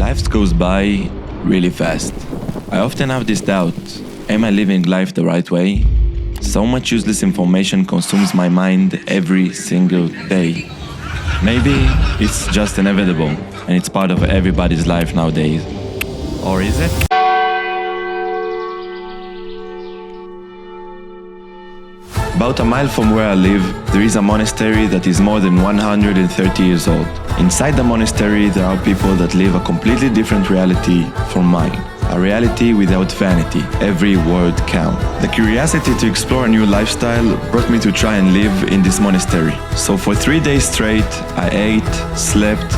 Life goes by really fast. I often have this doubt, am I living life the right way? So much useless information consumes my mind every single day. Maybe it's just inevitable and it's part of everybody's life nowadays. Or is it? About a mile from where I live, there is a monastery that is more than 130 years old. Inside the monastery, there are people that live a completely different reality from mine. A reality without vanity. Every word counts. The curiosity to explore a new lifestyle brought me to try and live in this monastery. So for 3 days straight, I ate, slept,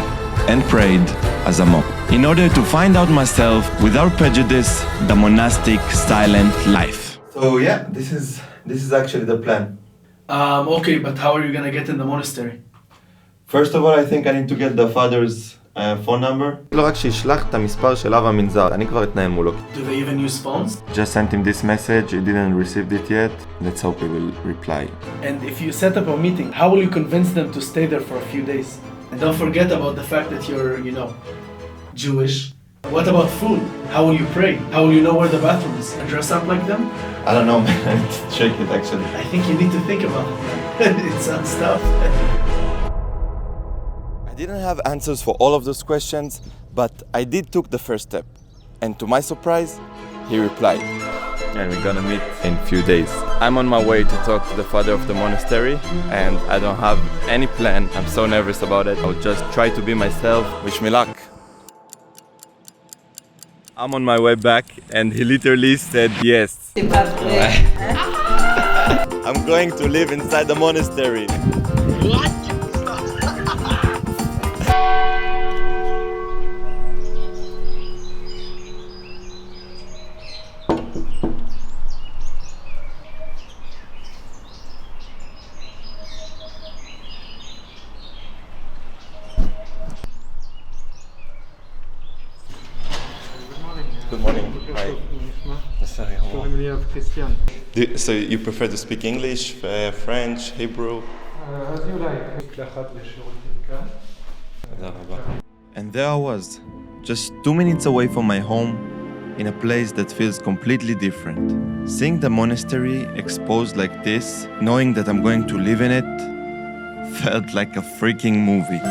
and prayed as a monk. In order to find out myself, without prejudice, the monastic silent life. So yeah, this is actually the plan. Okay, but how are you gonna get in the monastery? First of all, I think I need to get the father's phone number. לא רק שישלח את המספר של אב המנזר, אני כבר אתנהל מולו. Do they even use phones? Just sent him this message, he didn't receive it yet. Let's hope he will reply. And if you set up a meeting, how will you convince them to stay there for a few days? And don't forget about the fact that you're, Jewish. What about food? How will you pray? How will you know where the bathroom is? And dress up like them? I don't know, man. I need to check it actually. I think you need to think about it, man. It sounds tough. I didn't have answers for all of those questions, but I did took the first step. And to my surprise, he replied. And we're gonna meet in a few days. I'm on my way to talk to the father of the monastery, and I don't have any plan. I'm so nervous about it. I'll just try to be myself. Wish me luck. I'm on my way back, and he literally said yes. I'm going to live inside the monastery. What? Good morning. Hi. Christian. So you prefer to speak English, French, Hebrew? As you like. And there I was, just 2 minutes away from my home, in a place that feels completely different. Seeing the monastery exposed like this, knowing that I'm going to live in it, felt like a freaking movie.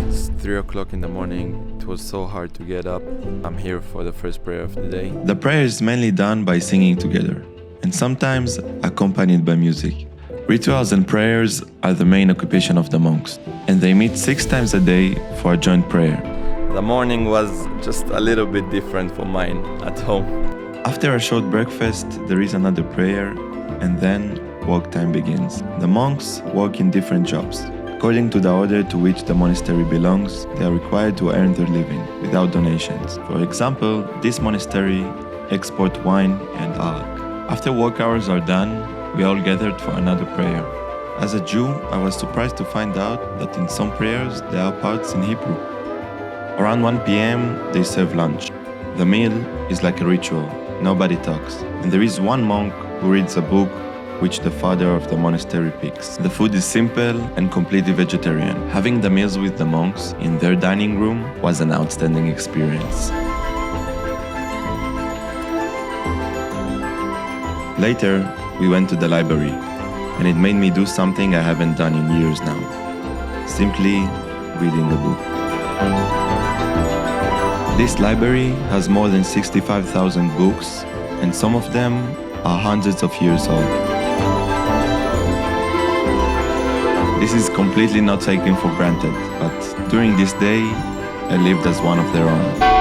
It's 3 o'clock in the morning. It was so hard to get up. I'm here for the first prayer of the day. The prayer is mainly done by singing together, and sometimes accompanied by music. Rituals and prayers are the main occupation of the monks, and they meet 6 times a day for a joint prayer. The morning was just a little bit different from mine at home. After a short breakfast, there is another prayer, and then work time begins. The monks work in different jobs. According to the order to which the monastery belongs, they are required to earn their living without donations. For example, this monastery export wine and alcohol. After work hours are done, we all gathered for another prayer. As a Jew, I was surprised to find out that in some prayers there are parts in Hebrew. Around 1 p.m. they serve lunch. The meal is like a ritual. Nobody talks. And there is one monk who reads a book which the father of the monastery picks. The food is simple and completely vegetarian. Having the meals with the monks in their dining room was an outstanding experience. Later, we went to the library, and it made me do something I haven't done in years now. Simply reading a book. This library has more than 65,000 books, and some of them are hundreds of years old. This is completely not taken for granted, but during this day, I lived as one of their own.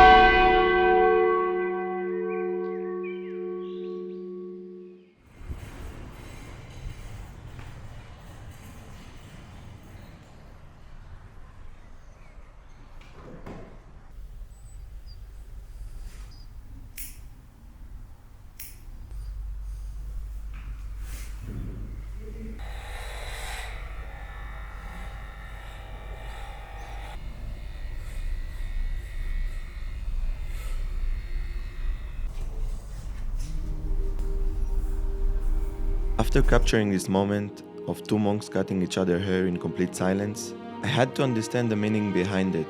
After capturing this moment of two monks cutting each other's hair in complete silence, I had to understand the meaning behind it.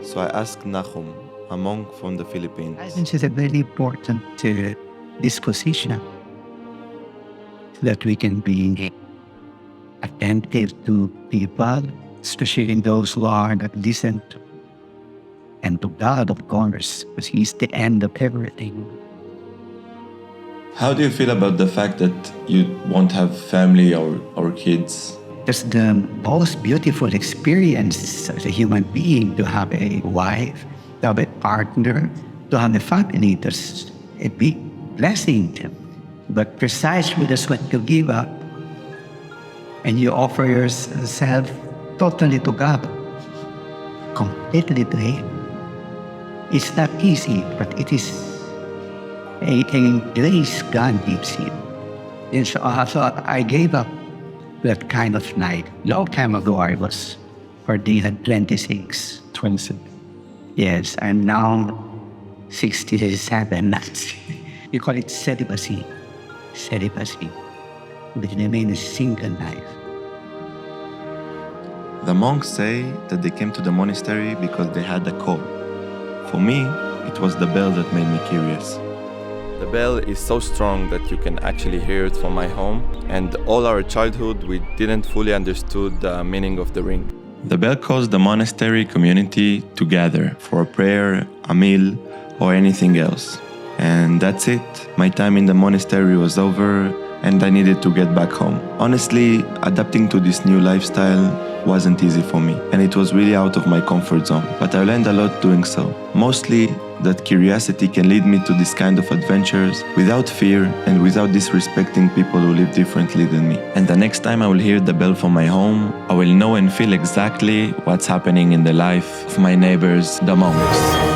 So I asked Nahum, a monk from the Philippines. Silence is a very important disposition that we can be attentive to people, especially those who are not listened to. And to God, of course, because He's the end of everything. How do you feel about the fact that you won't have family or kids? It's the most beautiful experience as a human being to have a wife, to have a partner, to have a family. That's a big blessing. But precisely that's what you give up. And you offer yourself totally to God, completely to Him. It's not easy, but it is a grace God gives you. And so I gave up that kind of life. Long time ago, I was 26. 26. Yes, I'm now 67. You call it celibacy. Celibacy. But remain a single life. The monks say that they came to the monastery because they had a call. For me, it was the bell that made me curious. The bell is so strong that you can actually hear it from my home, and all our childhood we didn't fully understood the meaning of the ring. The bell calls the monastery community to gather for a prayer, a meal, or anything else. And that's it. My time in the monastery was over and I needed to get back home. Honestly, adapting to this new lifestyle wasn't easy for me, and it was really out of my comfort zone, but I learned a lot doing so. Mostly that curiosity can lead me to this kind of adventures without fear and without disrespecting people who live differently than me. And the next time I will hear the bell from my home, I will know and feel exactly what's happening in the life of my neighbors, the monks.